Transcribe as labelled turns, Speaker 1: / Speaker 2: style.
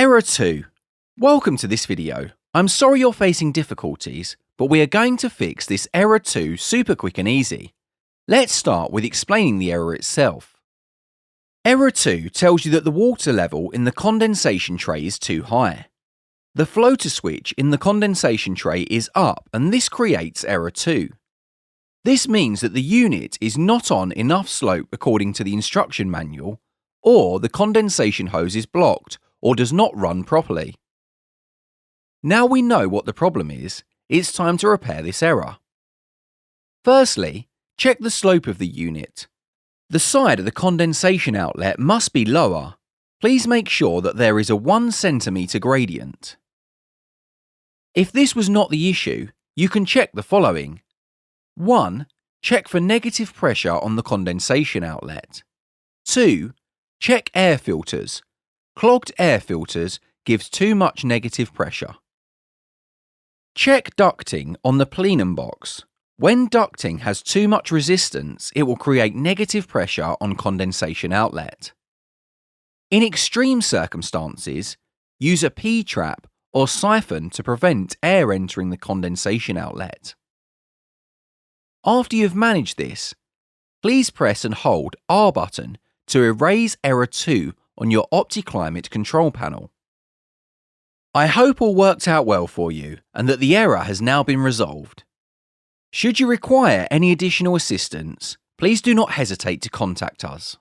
Speaker 1: Error 2. Welcome to this video. I'm sorry you're facing difficulties, but we are going to fix this Error 2 super quick and easy. Let's start with explaining the error itself. Error 2 tells you that the water level in the condensation tray is too high. The floater switch in the condensation tray is up and this creates Error 2. This means that the unit is not on enough slope according to the instruction manual, or the condensation hose is blocked or does not run properly. Now we know what the problem is, it's time to repair this error. Firstly, check the slope of the unit. The side of the condensation outlet must be lower. Please make sure that there is a 1 cm gradient. If this was not the issue, you can check the following. 1. Check for negative pressure on the condensation outlet. 2. Check air filters. Clogged air filters gives too much negative pressure. Check ducting on the plenum box. When ducting has too much resistance, it will create negative pressure on condensation outlet. In extreme circumstances, use a P-trap or siphon to prevent air entering the condensation outlet. After you've managed this, please press and hold R button to erase Error 2 on your Opticlimate control panel. I hope all worked out well for you and that the error has now been resolved. Should you require any additional assistance, please do not hesitate to contact us.